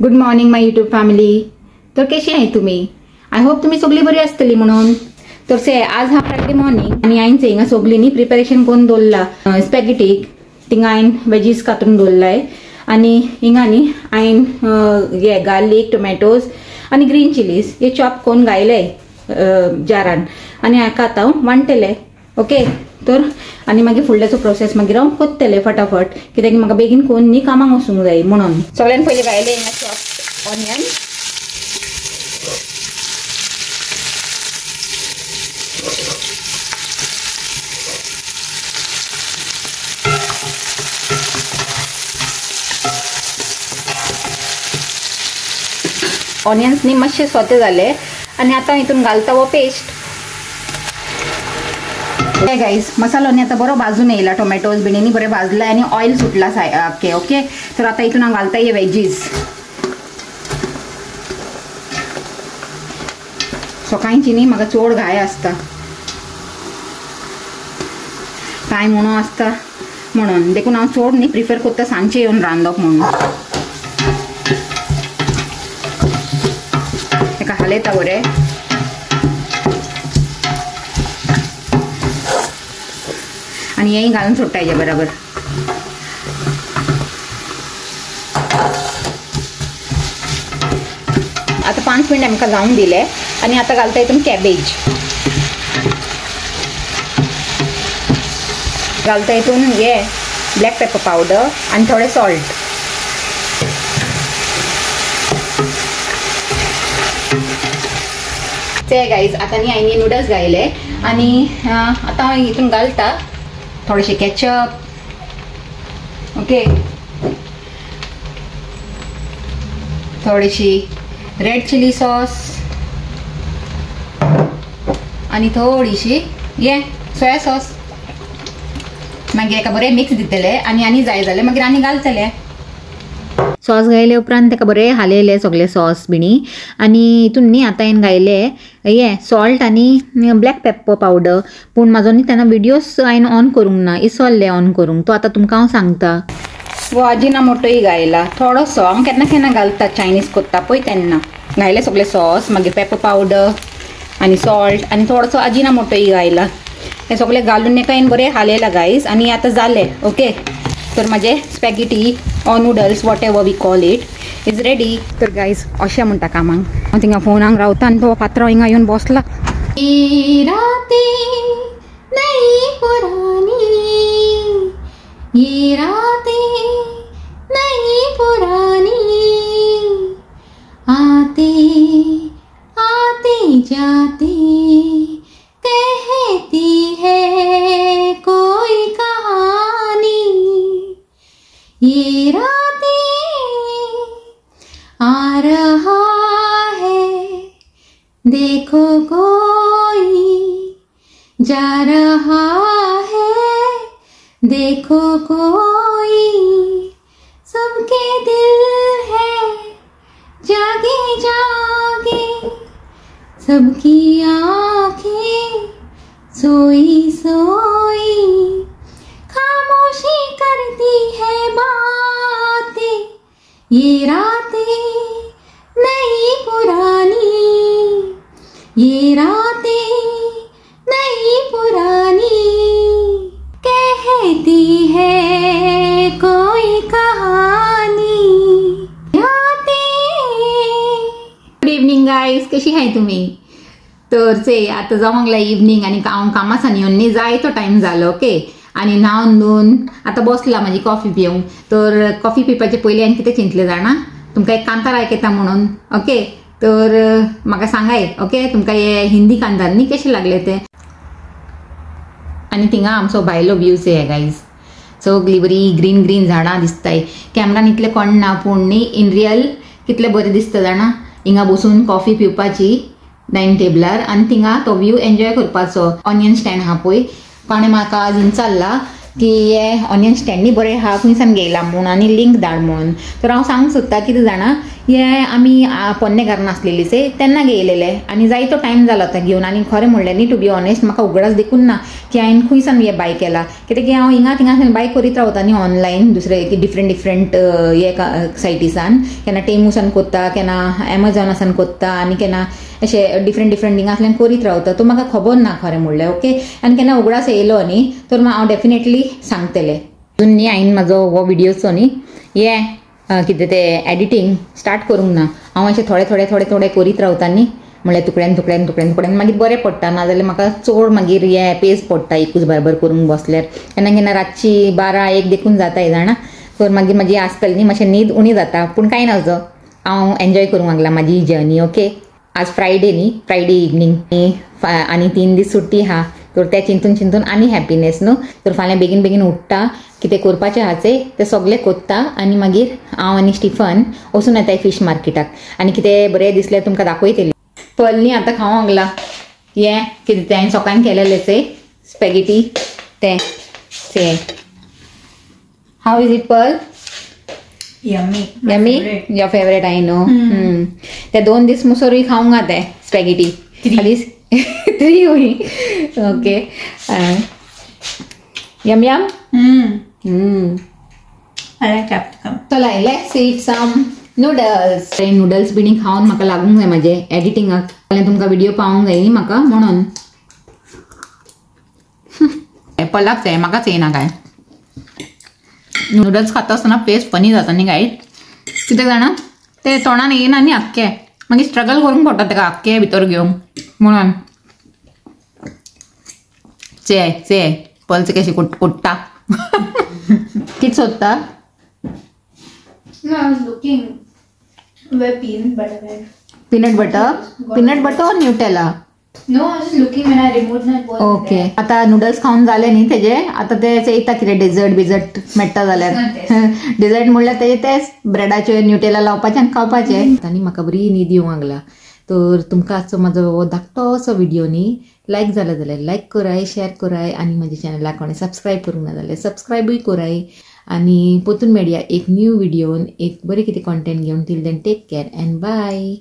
Good morning my YouTube family. तर कशी आहे तुम्ही? आय होप तुम्ही सगळी बरी असतली म्हणून. तर से आज हा फ्रायडे मॉर्निंग आणि आईन हिंगा सगळींनी प्रिपरेशन करून दवरला स्पॅगेटीक. थिंगा आईन वेजीस कातरून दवरलाय आणि हिंगानी आईन ये गार्लिक टोमॅटोज आणि ग्रीन चिलीज हे चॉप करून गायले जारान आणि हाका आतां वांटले. ओके. तर आणि मागीर फुडल्याचो प्रोसेस मागीर हांव कोत्तले फटाफट कित्याक म्हाका बेगीन कोण न्ही कामाक वचूंक जाय म्हणून. सगळ्यान पयलीं घायले हिंगा चॉप ऑनियन. ऑनियन्स नी मातशे सोते जाले आणि आता हितून घालता वो पेस्ट. हे गाइस मसालो नी आता बरो भाजून येयला. टोमॅटोज बिणीनी बरे भाजला आणि ऑइल सुटला ओके. ओके. तर आता हितून हांव घालता हे वेजीस. सकाळची न्ही म्हाका चड घाय आसता काय म्हणून आसता म्हणून देखून हांव चड न्ही प्रिफर करता सांजचे येवन रांदप म्हणून. एका हालयता बरे आणि हेय घालून सोडटा हेजे बरोबर. आता 5 मिनिट आमकां जावन दिले आणि आता घालता हितून कॅबेज. घालता हितून हे ब्लॅक पेपर पावडर आणि थोडे सॉल्ट. ते गाईज आता न्ही हांवें नूडल्स घायले आणि आता हितून घालता थोडेशे केचप. ओके. थोडीशी रेड चिली सॉस आणि थोडीशी ये सोया सॉस. मागीर एका बरें मिक्स दितले आणि जाय जाल्यार मागीर आनी घालतले. सॉस घायले उपरांत तेका बरें हालयले सगळे सॉस बिणी आणि हितून न्ही आतां हांवें घायले ये सॉल्ट आणि ब्लॅक पेपर पावडर. पूण म्हाजो न्ही तेन्ना विडियोस हांवें ऑन करूंक ना, इसरले ऑन करूंक. तो आतां तुमकां हांव सांगता. वो अजिनामोटोय घायला थोडोसो. हांव केन्ना केन्ना घालता चायनीज करता पळय तेन्ना. घायले सगळे सॉस मागीर पेपर पावडर आणि सॉल्ट आणि थोडोसो अजिनामोटोय घायला. हे सगळे घालून एका हांवें बरें हालयला गायज आणि आतां जालें. ओके. तर माझे spaghetti or noodles whatever we call it is ready. तर गायज अशें म्हणटा कामांक हांव थिंगा फोनाक रावता आनी तो पात्रांव हिंगा येवन बसला. ये रातें नई पुरानी आते आते जाते कहती है कोई कहानी. ये रातें आ रहा है देखो कोई जा रहा है देखो कोई. सबके दिल है जागे जागे सबकी आंखें सोई सोई. खामोशी करती है बातें ये रातें नई पुरानी. ये रातें नई पुरानी कहती है कोई कहानी. Good evening guys. कशी आहे तुम्ही? तर से आता जावंक लागला इव्हनिंग आणि हांव कामासान येवन न्ही जाय तो टायम जालो. ओके. आणि न्हावन धुवन आता बसला माझी कॉफी पिवंक. तर कॉफी पिवपाचे पयलीं हांवें कितें चिंतलें जाणा तुमकां एक कांतार आयकयता म्हणून. ओके. तर म्हाका सांगाय. ओके. तुमकां हे हिंदी कांतार न्ही कशें लागले ते. आणि थिंगा आमचो भायलो व्ह्यूज हे गायज सगळी बरी ग्रीन ग्रीन झाडां दिसताय. कॅमेरान इतले कळना पूण न्ही इन रियल कितले बरें दिसता जाणा. हिंगा बसून कॉफी पिवपाची डायनिंग टेबलार आणि थिंगा तो व्यू एन्जॉय करपाचो. ऑनियन स्टँड आहा पळय कोणें म्हाका आज विचारला की हे ऑनियन स्टँड न्ही बरें आहा खंयसान घेयला म्हणून आणि लिंक धाड म्हणून. तर हांव सांगूंक सोदता कितें जाणा हे आमी पोन्नेकार नासलेली से तेन्ना गेलेले आनी जायतो टायम जालो आतां घेवन आनी खरें म्हणलें न्ही टू बी ऑनेस्ट म्हाका उगडास देखून ना की हांवें खंयसान हे बाय केला कित्याक हांव हिंगा थिंगा बाय करीत रावता न्ही ऑनलायन दुसरे डिफरंट हे सायटीसान केन्ना टेमूसान कोत्ता केन्ना एमेझॉनासान कोत्ता आनी केन्ना अशें डिफरंट हिंगासल्यान करीत रावता तो म्हाका खबर ना खरें म्हणलें ओके आनी केन्ना उगडास येयलो न्ही तर हांव डेफिनेटली सांगतलें अजून न्ही हांवें म्हाजो हो व्हिडियोचो न्ही हे कितें ते एडिटींग स्टार्ट करूंक ना हांव अशें थोडे करीत रावता न्ही म्हणल्यार तुकड्यान मागीर बरें पडटा नाजाल्यार म्हाका चड मागीर हे पेज पडटा एकूच बारबर करूंक बसल्यार केन्ना रातची 12-1 देखून जाता जाणा तर मागीर म्हाजी आसतली न्ही मातशें न्हीद उणी जाता पूण कांय नजो हांव एन्जॉय करूंक लागला म्हाजी जर्नी ओके आज फ्रायडे न्ही फ्रायडे इवनींग आनी 3 दीस सुट्टी आहा तर ते चिंतून आनी हॅपीनेस न्हू तर फाल्यां बेगीन उठ्ठा कितें करपाचें आहाचे ते सगळें कोत्ता आनी मागीर हांव आनी स्टिफन वचून येताय फिश मार्केटाक आनी कितें बरें दिसल्यार तुमकां दाखयतली पल न्ही आतां खावंक लागला हे कितें ते हांवें सकाळीं केलेलें से स्पॅगेटी ते how is it pal yummy your favourite I know ते 2 दीस मुसोरूय खावंक ते स्पॅगेटी 3 हुई okay yum I like capsicum. So let's eat some noodles. Noodles बिणी खाऊन म्हाका लागूंक जाय म्हाजे एडिटिंगाक तुमकां व्हिडिओ पावूंक जाय न्ही म्हाका म्हणून पलाक जाय म्हाकाच येना काय नूडल्स खाता आसतना फेस फनी जाता न्ही गायड कितें जाणा ते तोंडान येना न्ही आख्खे मागीर स्ट्रगल करूंक पडटा तेका आख्खे भितर घेवंक म्हणून चे पलचे कशें कोट्टा कितें सोदता No, I was looking where peanut butter or Nutella? No, I was just looking when I removed my bowl. Okay आता नूडल्स खाऊन जाले न्ही तेजे आता ते येता कितें डेझर्ट मेळटा जाल्यार डेझर्ट म्हणल्यार तेजे तेच ब्रेडाचे न्यूटेला लावपाचे आनी खावपाचे आनी म्हाका बरी न्हीद येवंक लागला तर तुमकां आजचो म्हाजो धाकटोसो व्हिडिओ न्ही लायक जाला जाल्यार लायक कराय शेअर कराय आनी म्हाज्या चॅनलाक कोणें सबस्क्रायब करूंक ना जाल्यार सबस्क्रायबूय कराय आनी पोतून मेळया एक न्यू व्हिडिओन एक बरें कितें कॉन्टेंट घेवन till then take care and bye.